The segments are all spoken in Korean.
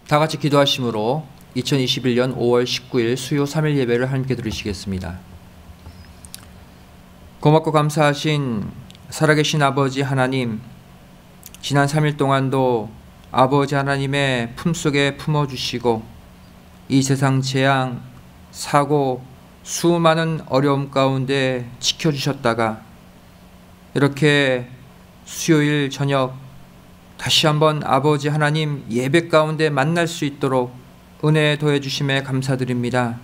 다 같이 기도하심으로 2021년 5월 19일 수요 3일 예배를 함께 들으시겠습니다. 고맙고 감사하신 살아계신 아버지 하나님, 지난 3일 동안도 아버지 하나님의 품속에 품어주시고 이 세상 재앙, 사고, 수많은 어려움 가운데 지켜주셨다가 이렇게 수요일 저녁 다시 한번 아버지 하나님 예배 가운데 만날 수 있도록 은혜 더해 주심에 감사드립니다.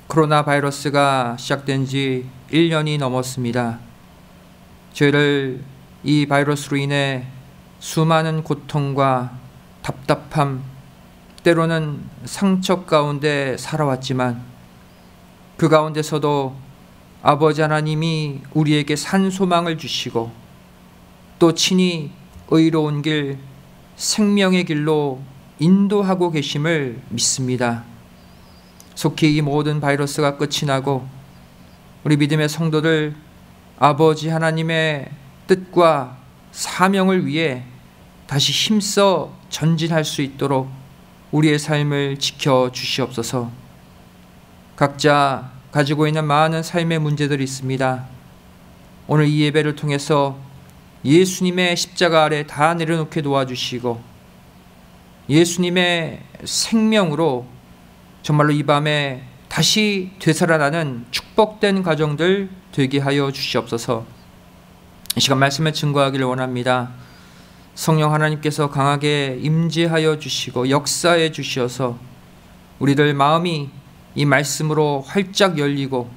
코로나 바이러스가 시작된 지 1년이 넘었습니다. 저희를 이 바이러스로 인해 수많은 고통과 답답함, 때로는 상처 가운데 살아왔지만 그 가운데서도 아버지 하나님이 우리에게 산소망을 주시고 또 친히 의로운 길, 생명의 길로 인도하고 계심을 믿습니다. 속히 이 모든 바이러스가 끝이 나고 우리 믿음의 성도들 아버지 하나님의 뜻과 사명을 위해 다시 힘써 전진할 수 있도록 우리의 삶을 지켜주시옵소서. 각자 가지고 있는 많은 삶의 문제들이 있습니다. 오늘 이 예배를 통해서 예수님의 십자가 아래 다 내려놓게 도와주시고 예수님의 생명으로 정말로 이 밤에 다시 되살아나는 축복된 가정들 되게 하여 주시옵소서. 이 시간 말씀에 증거하기를 원합니다. 성령 하나님께서 강하게 임재하여 주시고 역사해 주시어서 우리들 마음이 이 말씀으로 활짝 열리고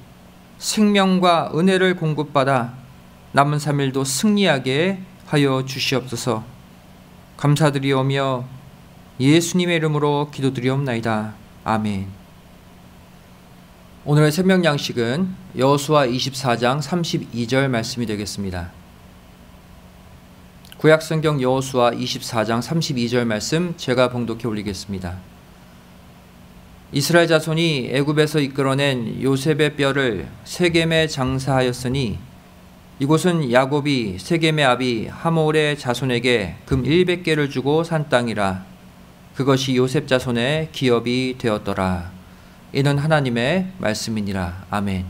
생명과 은혜를 공급받아 남은 3일도 승리하게 하여 주시옵소서. 감사드리오며 예수님의 이름으로 기도드리옵나이다. 아멘. 오늘의 새벽 양식은 여호수아 24장 32절 말씀이 되겠습니다. 구약성경 여호수아 24장 32절 말씀 제가 봉독해 올리겠습니다. 이스라엘 자손이 애굽에서 이끌어낸 요셉의 뼈를 세겜에 장사하였으니 이곳은 야곱이 세겜의 아비 하몰의 자손에게 금 100개를 주고 산 땅이라. 그것이 요셉 자손의 기업이 되었더라. 이는 하나님의 말씀이니라. 아멘.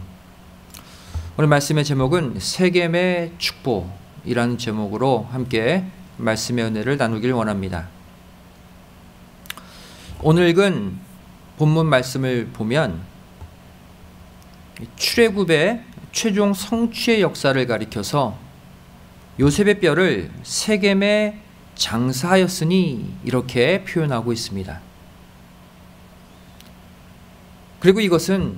오늘 말씀의 제목은 세겜의 축복이라는 제목으로 함께 말씀의 은혜를 나누길 원합니다. 오늘 읽은 본문 말씀을 보면 출애굽의 최종 성취의 역사를 가리켜서 요셉의 뼈를 세겜에 장사하였으니 이렇게 표현하고 있습니다. 그리고 이것은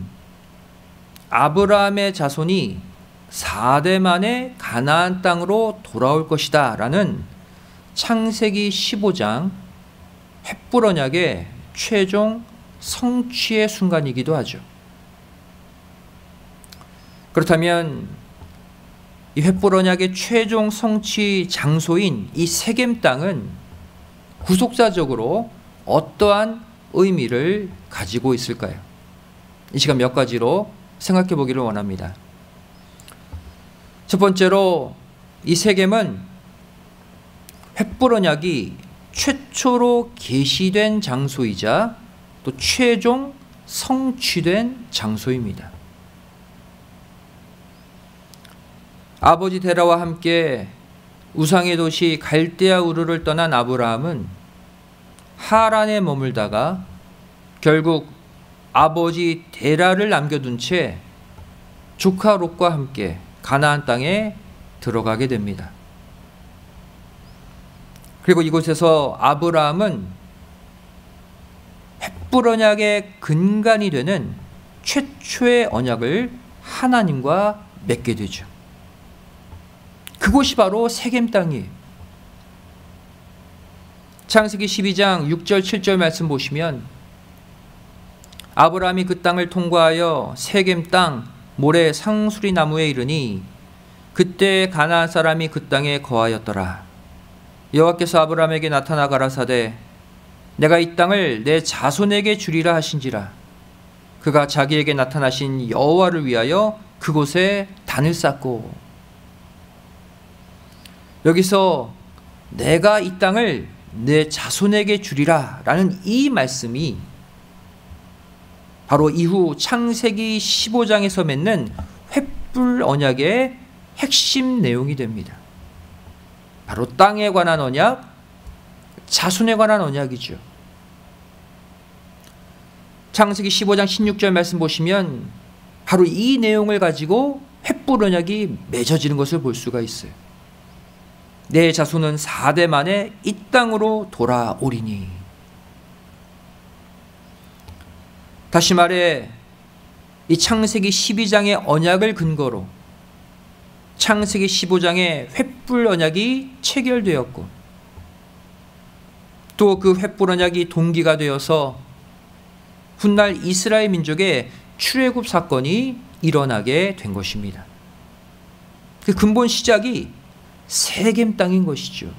아브라함의 자손이 4대 만에 가나안 땅으로 돌아올 것이다 라는 창세기 15장 횃불 언약의 최종 성취의 순간이기도 하죠. 그렇다면 이 횃불 언약의 최종 성취 장소인 이 세겜 땅은 구속사적으로 어떠한 의미를 가지고 있을까요? 이 시간 몇 가지로 생각해 보기를 원합니다. 첫 번째로 이 세겜은 횃불 언약이 최초로 계시된 장소이자 또 최종 성취된 장소입니다. 아버지 데라와 함께 우상의 도시 갈대아 우르를 떠난 아브라함은 하란에 머물다가 결국 아버지 데라를 남겨둔 채 조카 롯과 함께 가나안 땅에 들어가게 됩니다. 그리고 이곳에서 아브라함은 횃불 언약의 근간이 되는 최초의 언약을 하나님과 맺게 되죠. 그곳이 바로 세겜 땅이에요. 창세기 12장 6절 7절 말씀 보시면 아브라함이 그 땅을 통과하여 세겜 땅 모래 상수리 나무에 이르니 그때 가나안 사람이 그 땅에 거하였더라. 여호와께서 아브라함에게 나타나 가라사대 내가 이 땅을 내 자손에게 주리라 하신지라. 그가 자기에게 나타나신 여호와를 위하여 그곳에 단을 쌓고. 여기서 내가 이 땅을 내 자손에게 주리라 라는 이 말씀이 바로 이후 창세기 15장에서 맺는 횃불 언약의 핵심 내용이 됩니다. 바로 땅에 관한 언약, 자손에 관한 언약이죠. 창세기 15장 16절 말씀 보시면 바로 이 내용을 가지고 횃불 언약이 맺어지는 것을 볼 수가 있어요. 내 자손은 4대 만에 이 땅으로 돌아오리니. 다시 말해 이 창세기 12장의 언약을 근거로 창세기 15장의 횃불 언약이 체결되었고 또 그 횃불 언약이 동기가 되어서 훗날 이스라엘 민족의 출애굽 사건이 일어나게 된 것입니다. 그 근본 시작이 세겜 땅인 것이죠.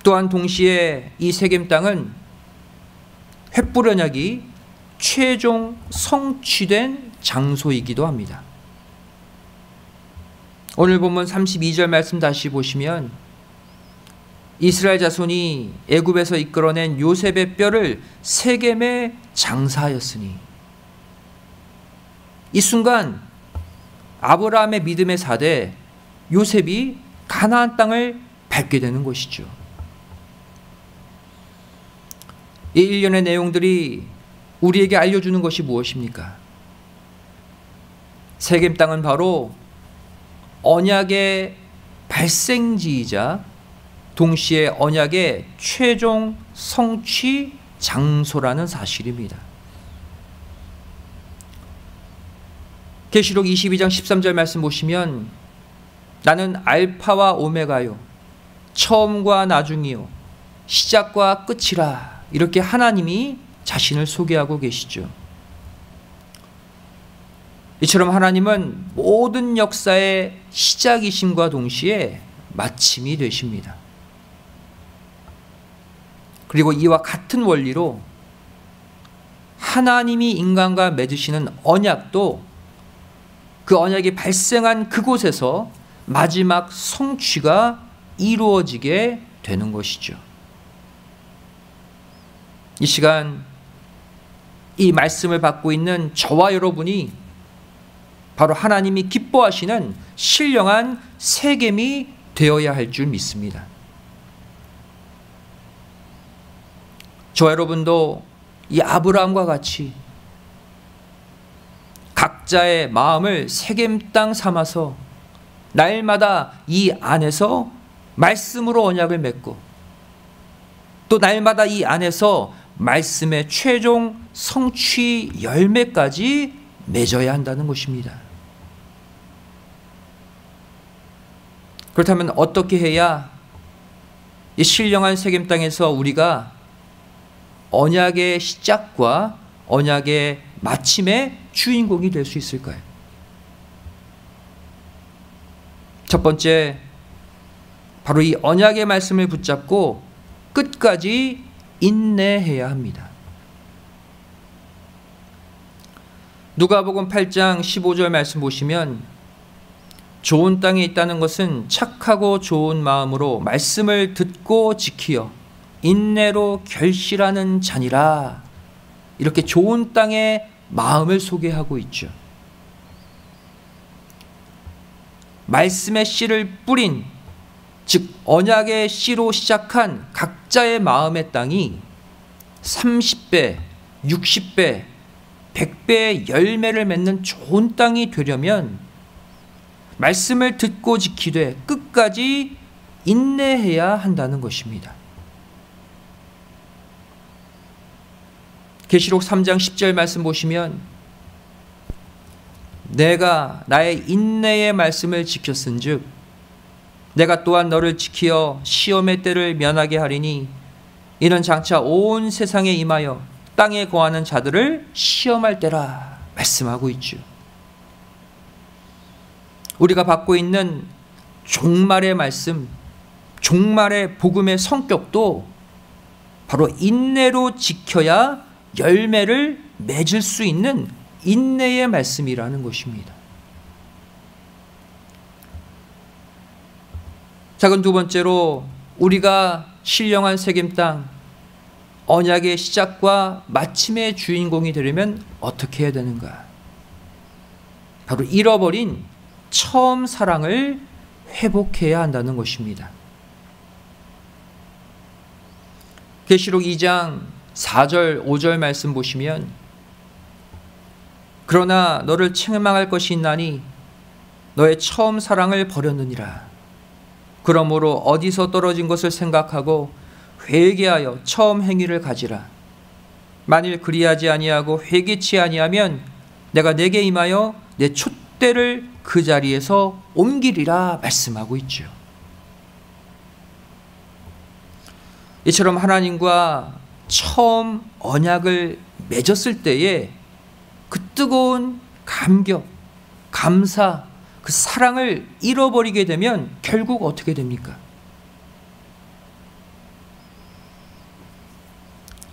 또한 동시에 이 세겜 땅은 횃불 언약이 최종 성취된 장소이기도 합니다. 오늘 본문 32절 말씀 다시 보시면 이스라엘 자손이 애굽에서 이끌어낸 요셉의 뼈를 세겜에 장사하였으니, 이 순간 아브라함의 믿음의 사대 요셉이 가나안 땅을 밟게 되는 것이죠. 이 일련의 내용들이 우리에게 알려주는 것이 무엇입니까? 세겜 땅은 바로 언약의 발생지이자 동시에 언약의 최종 성취 장소라는 사실입니다. 계시록 22장 13절 말씀 보시면 나는 알파와 오메가요 처음과 나중이요 시작과 끝이라, 이렇게 하나님이 자신을 소개하고 계시죠. 이처럼 하나님은 모든 역사의 시작이심과 동시에 마침이 되십니다. 그리고 이와 같은 원리로 하나님이 인간과 맺으시는 언약도 그 언약이 발생한 그곳에서 마지막 성취가 이루어지게 되는 것이죠. 이 시간 이 말씀을 받고 있는 저와 여러분이 바로 하나님이 기뻐하시는 신령한 세겜이 되어야 할 줄 믿습니다. 저 여러분도 이 아브라함과 같이 각자의 마음을 세겜 땅 삼아서 날마다 이 안에서 말씀으로 언약을 맺고 또 날마다 이 안에서 말씀의 최종 성취 열매까지 맺어야 한다는 것입니다. 그렇다면 어떻게 해야 이 신령한 세겜 땅에서 우리가 언약의 시작과 언약의 마침의 주인공이 될 수 있을까요? 첫 번째, 바로 이 언약의 말씀을 붙잡고 끝까지 인내해야 합니다. 누가복음 8장 15절 말씀 보시면 좋은 땅에 있다는 것은 착하고 좋은 마음으로 말씀을 듣고 지키어 인내로 결실하는 자니라, 이렇게 좋은 땅의 마음을 소개하고 있죠. 말씀의 씨를 뿌린, 즉 언약의 씨로 시작한 각자의 마음의 땅이 30배, 60배, 100배의 열매를 맺는 좋은 땅이 되려면 말씀을 듣고 지키되 끝까지 인내해야 한다는 것입니다. 계시록 3장 10절 말씀 보시면 내가 나의 인내의 말씀을 지켰은즉 내가 또한 너를 지키어 시험의 때를 면하게 하리니 이는 장차 온 세상에 임하여 땅에 거하는 자들을 시험할 때라 말씀하고 있죠. 우리가 받고 있는 종말의 말씀, 종말의 복음의 성격도 바로 인내로 지켜야 열매를 맺을 수 있는 인내의 말씀이라는 것입니다. 자, 그럼 두 번째로 우리가 신령한 세겜 땅, 언약의 시작과 마침의 주인공이 되려면 어떻게 해야 되는가? 바로 잃어버린 처음 사랑을 회복해야 한다는 것입니다. 계시록 2장 4절 5절 말씀 보시면, 그러나 너를 책망할 것이 있나니 너의 처음 사랑을 버렸느니라. 그러므로 어디서 떨어진 것을 생각하고 회개하여 처음 행위를 가지라. 만일 그리하지 아니하고 회개치 아니하면 내가 내게 임하여 내 촛대를 그 자리에서 옮기리라 말씀하고 있죠. 이처럼 하나님과 처음 언약을 맺었을 때에 그 뜨거운 감격, 감사, 그 사랑을 잃어버리게 되면 결국 어떻게 됩니까?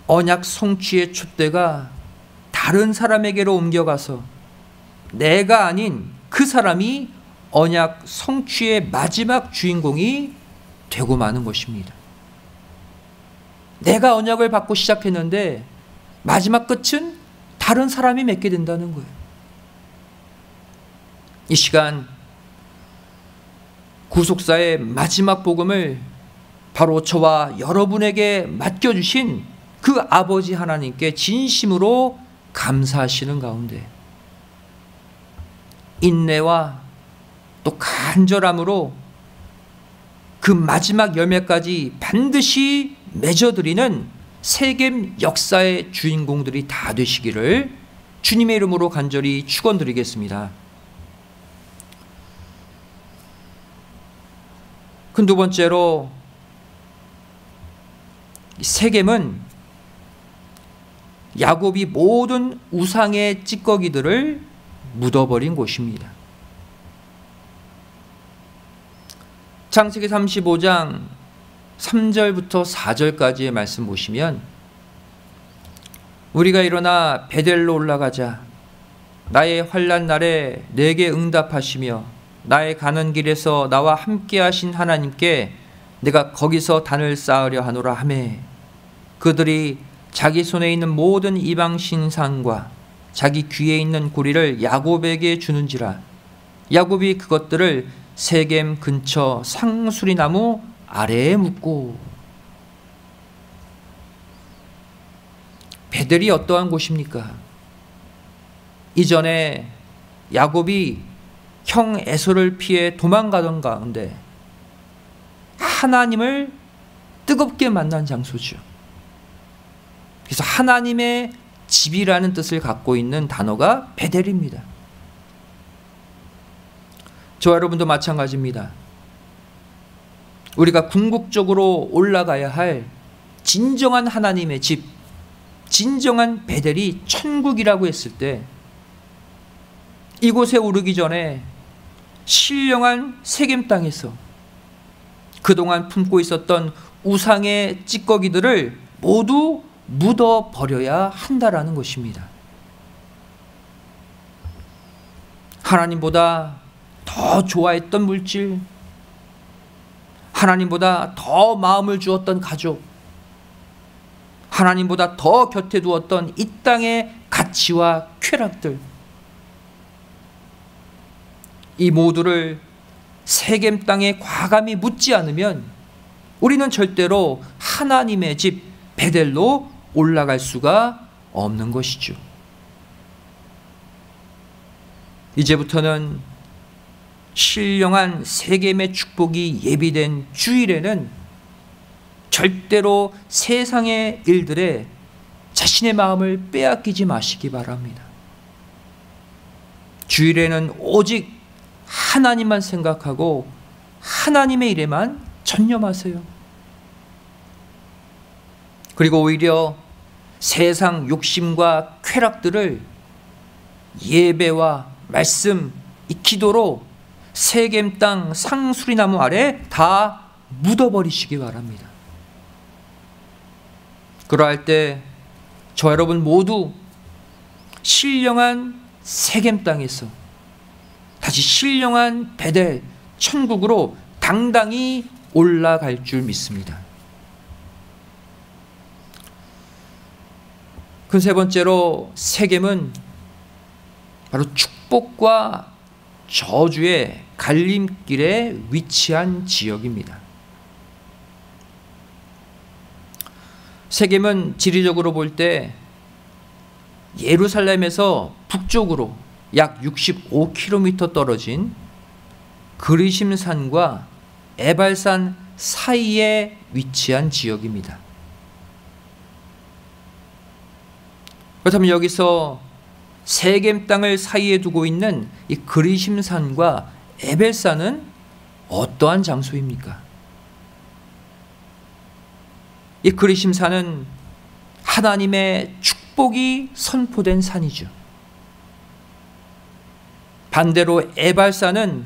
언약 성취의 촛대가 다른 사람에게로 옮겨가서 내가 아닌 그 사람이 언약 성취의 마지막 주인공이 되고 마는 것입니다. 내가 언약을 받고 시작했는데 마지막 끝은 다른 사람이 맺게 된다는 거예요. 이 시간 구속사의 마지막 복음을 바로 저와 여러분에게 맡겨주신 그 아버지 하나님께 진심으로 감사하시는 가운데 인내와 또 간절함으로 그 마지막 열매까지 반드시 맺어드리는 세겜 역사의 주인공들이 다 되시기를 주님의 이름으로 간절히 축원드리겠습니다. 그 두 번째로 세겜은 야곱이 모든 우상의 찌꺼기들을 묻어버린 곳입니다. 창세기 35장 3절부터 4절까지의 말씀 보시면, 우리가 일어나 베델로 올라가자. 나의 환난 날에 내게 응답하시며 나의 가는 길에서 나와 함께 하신 하나님께 내가 거기서 단을 쌓으려 하노라 하매, 그들이 자기 손에 있는 모든 이방 신상과 자기 귀에 있는 고리를 야곱에게 주는지라. 야곱이 그것들을 세겜 근처 상수리 나무 아래에 묻고. 베델이 어떠한 곳입니까? 이전에 야곱이 형 에서를 피해 도망가던 가운데 하나님을 뜨겁게 만난 장소죠. 그래서 하나님의 집이라는 뜻을 갖고 있는 단어가 베델입니다. 저와 여러분도 마찬가지입니다. 우리가 궁극적으로 올라가야 할 진정한 하나님의 집, 진정한 베델이 천국이라고 했을 때, 이곳에 오르기 전에 신령한 세겜 땅에서 그동안 품고 있었던 우상의 찌꺼기들을 모두 묻어버려야 한다라는 것입니다. 하나님보다 더 좋아했던 물질, 하나님보다 더 마음을 주었던 가족, 하나님보다 더 곁에 두었던 이 땅의 가치와 쾌락들, 이 모두를 세겜 땅에 과감히 묻지 않으면 우리는 절대로 하나님의 집 베델로 올라갈 수가 없는 것이죠. 이제부터는 신령한 세겜의 축복이 예비된 주일에는 절대로 세상의 일들에 자신의 마음을 빼앗기지 마시기 바랍니다. 주일에는 오직 하나님만 생각하고 하나님의 일에만 전념하세요. 그리고 오히려 세상 욕심과 쾌락들을 예배와 말씀, 이 기도로 세겜 땅 상수리나무 아래 다 묻어버리시기 바랍니다. 그러할 때 저 여러분 모두 신령한 세겜 땅에서 다시 신령한 베델 천국으로 당당히 올라갈 줄 믿습니다. 그 세 번째로 세겜은 바로 축복과 저주의 갈림길에 위치한 지역입니다. 세겜은 지리적으로 볼 때 예루살렘에서 북쪽으로 약 65km 떨어진 그리심산과 에발산 사이에 위치한 지역입니다. 그렇다면 여기서 세겜 땅을 사이에 두고 있는 이 그리심산과 에벨산은 어떠한 장소입니까? 이 그리심산은 하나님의 축복이 선포된 산이죠. 반대로 에발산은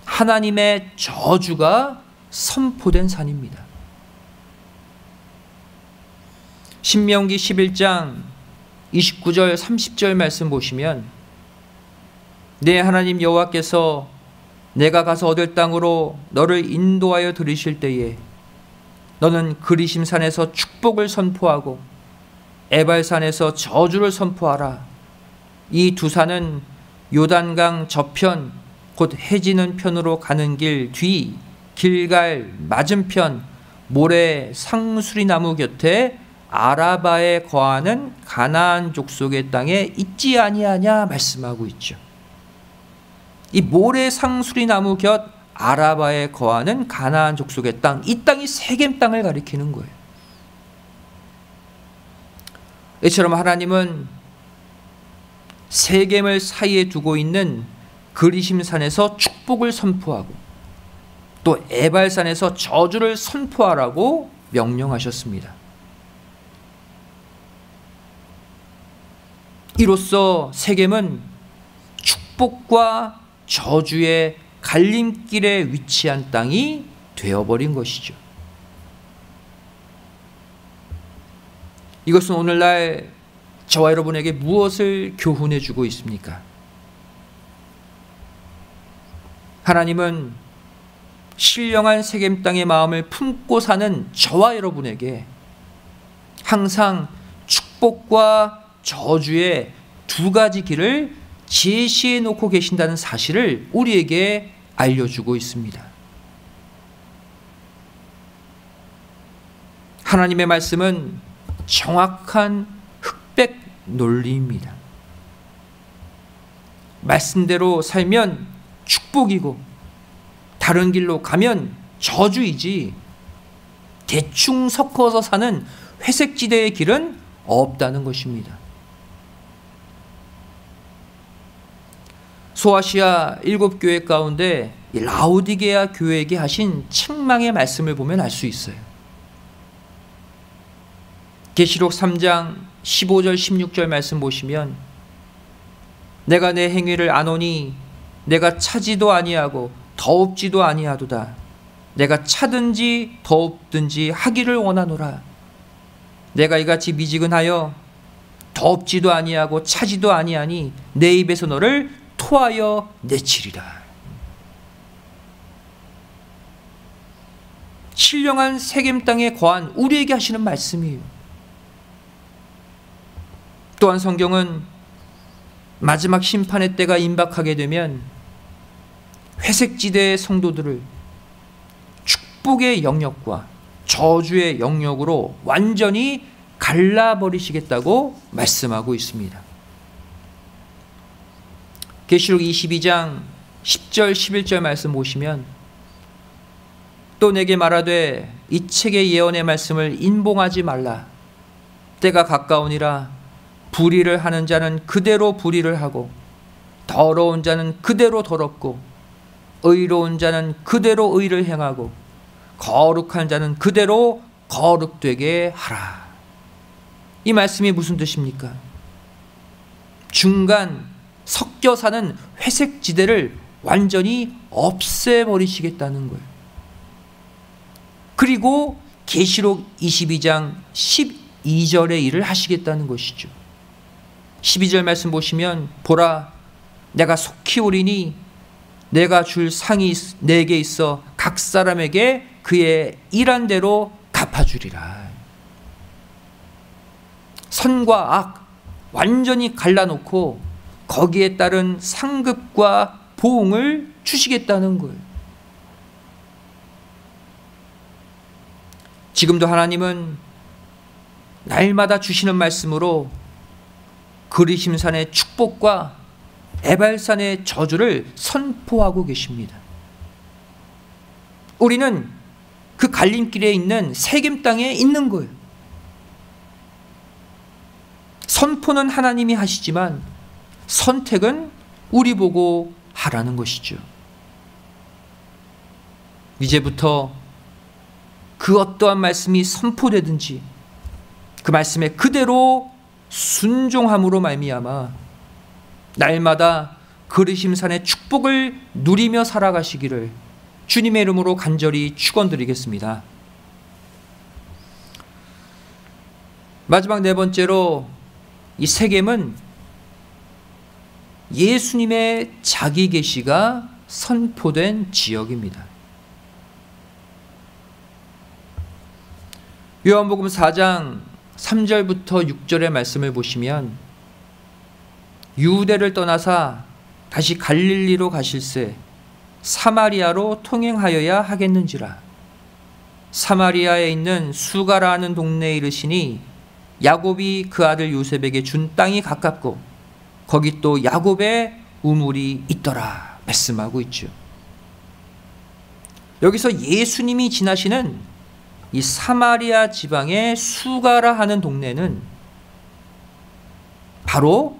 하나님의 저주가 선포된 산입니다. 신명기 11장 29절 30절 말씀 보시면 내 하나님 여호와께서 내가 가서 얻을 땅으로 너를 인도하여 들이실 때에 너는 그리심산에서 축복을 선포하고 에발산에서 저주를 선포하라. 이 두 산은 요단강 저편 곧 해지는 편으로 가는 길 뒤 길갈 맞은편 모래 상수리 나무 곁에 아라바에 거하는 가나안 족속의 땅에 있지 아니하냐 말씀하고 있죠. 이 모래 상수리 나무 곁 아라바에 거하는 가나안 족속의 땅, 이 땅이 세겜 땅을 가리키는 거예요. 이처럼 하나님은 세겜을 사이에 두고 있는 그리심산에서 축복을 선포하고 또 에발산에서 저주를 선포하라고 명령하셨습니다. 이로써 세겜은 축복과 저주의 갈림길에 위치한 땅이 되어버린 것이죠. 이것은 오늘날 저와 여러분에게 무엇을 교훈해 주고 있습니까? 하나님은 신령한 세겜 땅의 마음을 품고 사는 저와 여러분에게 항상 축복과 저주의 두 가지 길을 제시해 놓고 계신다는 사실을 우리에게 알려주고 있습니다. 하나님의 말씀은 정확한 흑백 논리입니다. 말씀대로 살면 축복이고 다른 길로 가면 저주이지 대충 섞어서 사는 회색지대의 길은 없다는 것입니다. 소아시아 7교회 가운데 라오디게아 교회에게 하신 책망의 말씀을 보면 알 수 있어요. 계시록 3장 15절 16절 말씀 보시면 내가 내 행위를 아노니 내가 차지도 아니하고 더웁지도 아니하도다. 내가 차든지 더웁든지 하기를 원하노라. 내가 이같이 미지근하여 더웁지도 아니하고 차지도 아니하니 내 입에서 너를 토하여 내치리라. 신령한 세겜 땅에 거한 우리에게 하시는 말씀이에요. 또한 성경은 마지막 심판의 때가 임박하게 되면 회색지대의 성도들을 축복의 영역과 저주의 영역으로 완전히 갈라버리시겠다고 말씀하고 있습니다. 계시록 22장 10절 11절 말씀 보시면 또 내게 말하되 이 책의 예언의 말씀을 인봉하지 말라. 때가 가까우니라. 불의를 하는 자는 그대로 불의를 하고 더러운 자는 그대로 더럽고 의로운 자는 그대로 의를 행하고 거룩한 자는 그대로 거룩되게 하라. 이 말씀이 무슨 뜻입니까? 중간 섞여 사는 회색 지대를 완전히 없애버리시겠다는 거예요. 그리고 계시록 22장 12절의 일을 하시겠다는 것이죠. 12절 말씀 보시면 보라 내가 속히 오리니 내가 줄 상이 내게 있어 각 사람에게 그의 일한 대로 갚아주리라. 선과 악 완전히 갈라놓고 거기에 따른 상급과 보응을 주시겠다는 거예요. 지금도 하나님은 날마다 주시는 말씀으로 그리심산의 축복과 에발산의 저주를 선포하고 계십니다. 우리는 그 갈림길에 있는 세겜 땅에 있는 거예요. 선포는 하나님이 하시지만 선택은 우리 보고 하라는 것이죠. 이제부터 그 어떠한 말씀이 선포되든지 그 말씀에 그대로 순종함으로 말미암아 날마다 그리심산의 축복을 누리며 살아가시기를 주님의 이름으로 간절히 축원드리겠습니다. 마지막 네 번째로 이 세겜은 예수님의 자기 계시가 선포된 지역입니다. 요한복음 4장 3절부터 6절의 말씀을 보시면 유대를 떠나사 다시 갈릴리로 가실새 사마리아로 통행하여야 하겠는지라. 사마리아에 있는 수가라 하는 동네에 이르시니 야곱이 그 아들 요셉에게 준 땅이 가깝고 거기 또 야곱의 우물이 있더라 말씀하고 있죠. 여기서 예수님이 지나시는 이 사마리아 지방의 수가라 하는 동네는 바로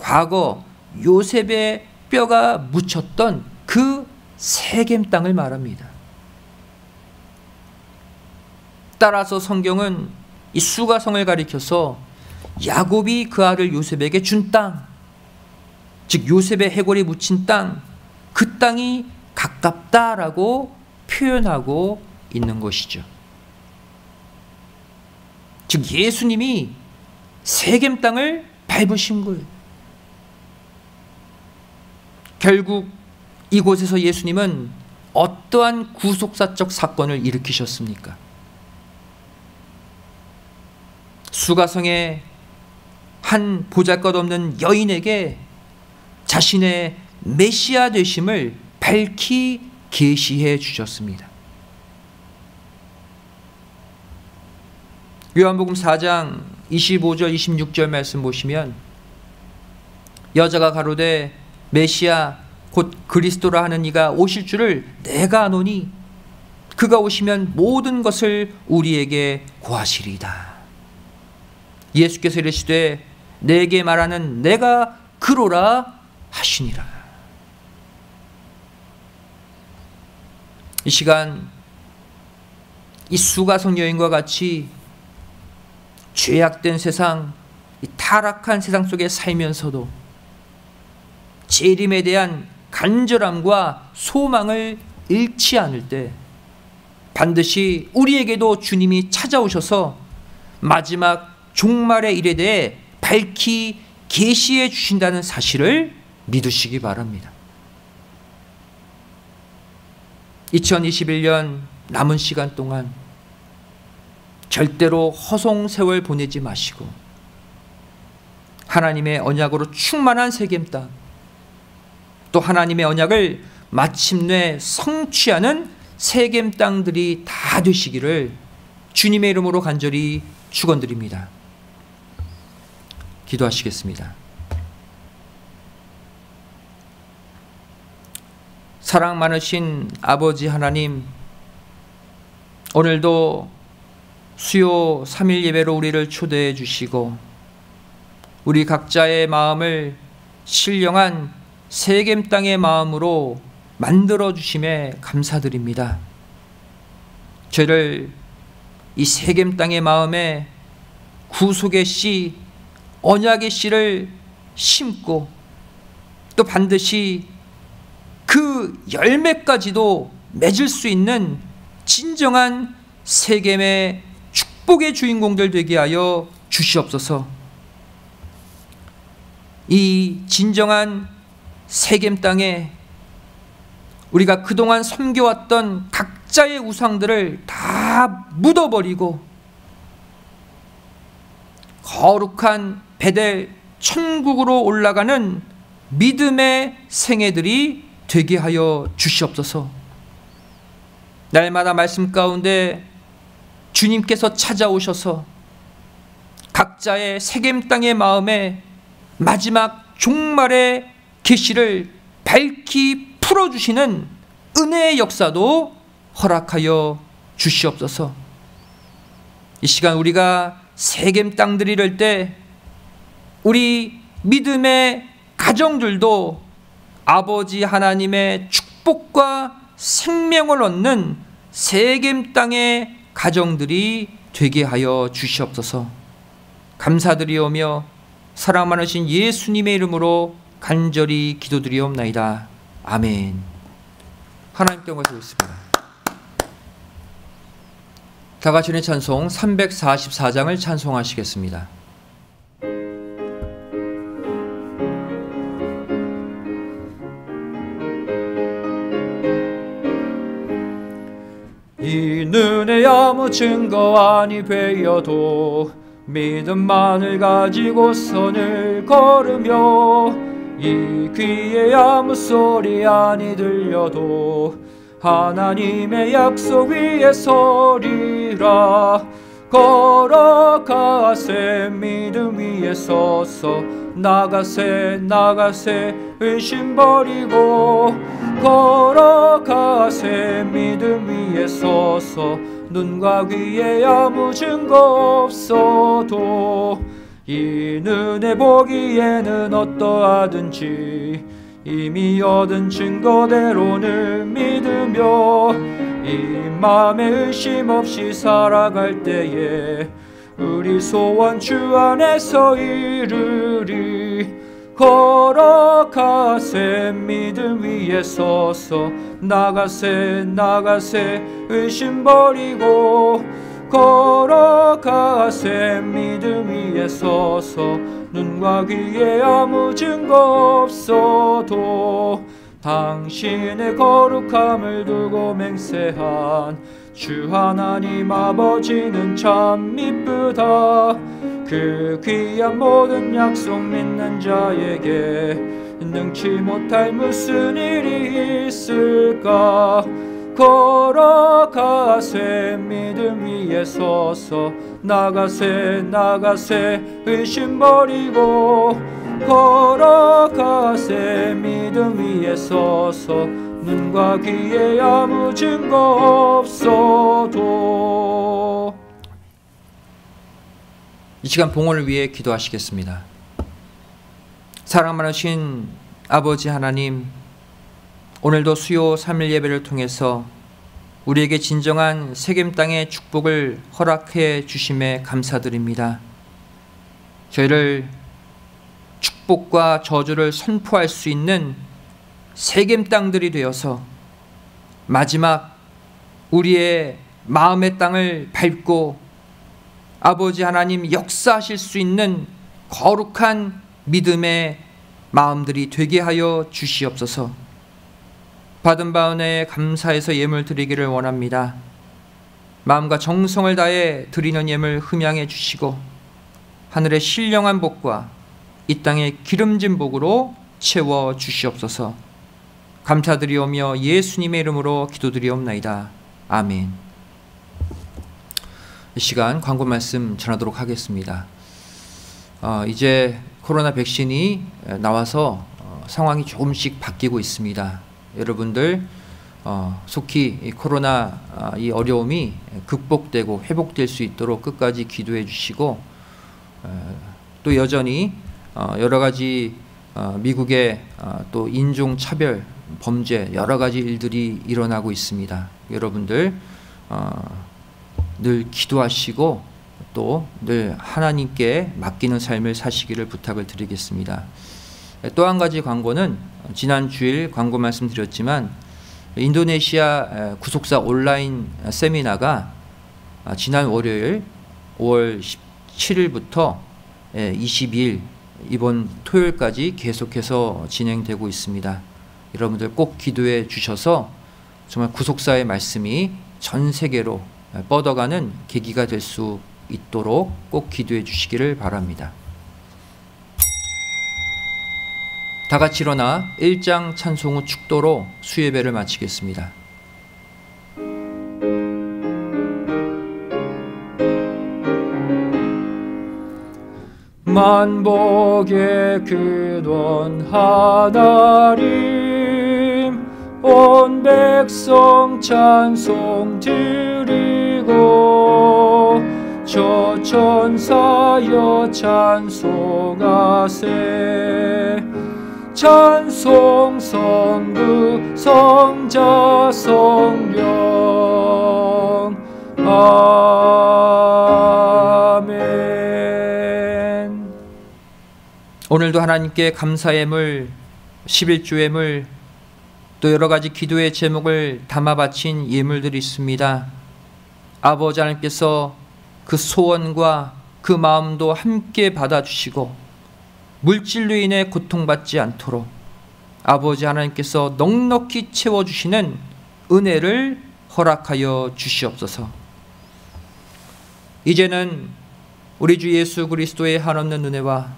과거 요셉의 뼈가 묻혔던 그 세겜 땅을 말합니다. 따라서 성경은 이 수가성을 가리켜서 야곱이 그 아들 요셉에게 준 땅, 즉 요셉의 해골이 묻힌 땅, 그 땅이 가깝다라고 표현하고 있는 것이죠. 즉 예수님이 세겜 땅을 밟으신 거예요. 결국 이곳에서 예수님은 어떠한 구속사적 사건을 일으키셨습니까? 수가성의 한 보잘것없는 여인에게 자신의 메시아 되심을 밝히 계시해 주셨습니다. 요한복음 4장 25절 26절 말씀 보시면 여자가 가로되 메시아 곧 그리스도라 하는 이가 오실 줄을 내가 아노니 그가 오시면 모든 것을 우리에게 고하시리이다. 예수께서 이르시되 내게 말하는 내가 그로라 하시니라. 이 시간 이 수가성 여인과 같이 죄악된 세상, 이 타락한 세상 속에 살면서도 재림에 대한 간절함과 소망을 잃지 않을 때 반드시 우리에게도 주님이 찾아오셔서 마지막 종말의 일에 대해 밝히 계시해 주신다는 사실을 믿으시기 바랍니다. 2021년 남은 시간 동안 절대로 허송 세월 보내지 마시고 하나님의 언약으로 충만한 세겜 땅, 또 하나님의 언약을 마침내 성취하는 세겜 땅들이 다 되시기를 주님의 이름으로 간절히 축원드립니다. 기도하시겠습니다. 사랑 많으신 아버지 하나님, 오늘도 수요 3일 예배로 우리를 초대해 주시고 우리 각자의 마음을 신령한 세겜 땅의 마음으로 만들어 주심에 감사드립니다. 저를 이 세겜 땅의 마음에 구속의 씨, 언약의 씨를 심고 또 반드시 그 열매까지도 맺을 수 있는 진정한 세겜의 축복의 주인공들 되게 하여 주시옵소서. 이 진정한 세겜 땅에 우리가 그동안 섬겨왔던 각 각자의 우상들을 다 묻어버리고 거룩한 베델 천국으로 올라가는 믿음의 생애들이 되게 하여 주시옵소서. 날마다 말씀 가운데 주님께서 찾아오셔서 각자의 세겜 땅의 마음에 마지막 종말의 계시를 밝히 풀어주시는 은혜의 역사도 허락하여 주시옵소서. 이 시간 우리가 세겜 땅들 이럴 때 우리 믿음의 가정들도 아버지 하나님의 축복과 생명을 얻는 세겜 땅의 가정들이 되게 하여 주시옵소서. 감사드리오며 사랑 많으신 예수님의 이름으로 간절히 기도드리옵나이다. 아멘. 하나님께 영광 돌리겠습니다. 다 같이 우리 찬송 344장을 찬송하시겠습니다. 이 눈에 아무 증거 아니 되어도 믿음만을 가지고 선을 걸으며 이 귀에 아무 소리 아니 들려도 하나님의 약속 위에 서리라. 걸어가세 믿음 위에 서서 나가세 나가세 의심 버리고 걸어가세 믿음 위에 서서 눈과 귀에 아무 증거 없어도 이 눈에 보기에는 어떠하든지 이미 얻은 증거대로는 믿으며 이 마음에 의심 없이 살아갈 때에 우리 소원 주 안에서 이루리. 걸어가세 믿음 위에 서서 나가세 나가세 의심 버리고 걸어가세 믿음 위에 서서 눈과 귀에 아무 증거 없어도 당신의 거룩함을 두고 맹세한 주 하나님 아버지는 참 미쁘다. 그 귀한 모든 약속 믿는 자에게 능치 못할 무슨 일이 있을까. 걸어가세 믿음 위에 서서 나가세 나가세 의심 버리고 걸어가세 믿음 위에 서서 눈과 귀에 아무 증거 없어도. 이 시간 봉헌을 위해 기도하시겠습니다. 사랑 많으신 아버지 하나님, 오늘도 수요 3일 예배를 통해서 우리에게 진정한 세겜 땅의 축복을 허락해 주심에 감사드립니다. 저희를 축복과 저주를 선포할 수 있는 세겜 땅들이 되어서 마지막 우리의 마음의 땅을 밟고 아버지 하나님 역사하실 수 있는 거룩한 믿음의 마음들이 되게 하여 주시옵소서. 받은 바 은혜에 감사해서 예물 드리기를 원합니다. 마음과 정성을 다해 드리는 예물 흠양해 주시고 하늘의 신령한 복과 이 땅의 기름진 복으로 채워 주시옵소서. 감사드리오며 예수님의 이름으로 기도드리옵나이다. 아멘. 이 시간 광고 말씀 전하도록 하겠습니다. 이제 코로나 백신이 나와서 상황이 조금씩 바뀌고 있습니다. 여러분들 속히 이 코로나 이 어려움이 극복되고 회복될 수 있도록 끝까지 기도해 주시고 또 여전히 여러 가지 미국의 또 인종차별 범죄 여러 가지 일들이 일어나고 있습니다. 여러분들 늘 기도하시고 또 늘 하나님께 맡기는 삶을 사시기를 부탁을 드리겠습니다. 또 한 가지 광고는 지난 주일 광고 말씀드렸지만 인도네시아 구속사 온라인 세미나가 지난 월요일 5월 17일부터 22일 이번 토요일까지 계속해서 진행되고 있습니다. 여러분들 꼭 기도해 주셔서 정말 구속사의 말씀이 전 세계로 뻗어가는 계기가 될 수 있도록 꼭 기도해 주시기를 바랍니다. 다 같이 일어나 1장 찬송 후 축도로 수예배를 마치겠습니다. 만복의 근원 하나님, 온 백성 찬송 드리고 저 천사여 찬송하세. 찬송 성부 성자 성령 아멘. 오늘도 하나님께 감사의 예물, 11조 예물, 또 여러 가지 기도의 제목을 담아 바친 예물들이 있습니다. 아버지 하나님께서 그 소원과 그 마음도 함께 받아주시고 물질로 인해 고통받지 않도록 아버지 하나님께서 넉넉히 채워주시는 은혜를 허락하여 주시옵소서. 이제는 우리 주 예수 그리스도의 한없는 은혜와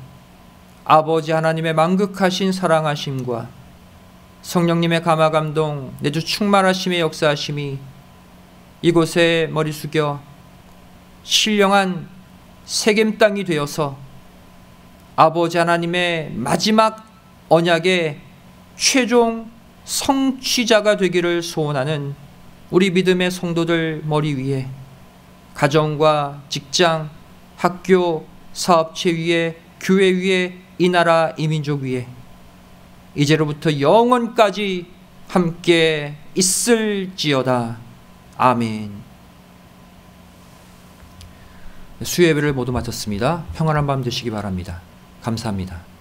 아버지 하나님의 만극하신 사랑하심과 성령님의 감화감동 내주 충만하심의 역사하심이 이곳에 머리 숙여 신령한 세겜 땅이 되어서 아버지 하나님의 마지막 언약의 최종 성취자가 되기를 소원하는 우리 믿음의 성도들 머리 위에, 가정과 직장, 학교, 사업체 위에, 교회 위에, 이 나라 이 민족 위에 이제로부터 영원까지 함께 있을지어다. 아멘. 수요예배를 모두 마쳤습니다. 평안한 밤 되시기 바랍니다. 감사합니다.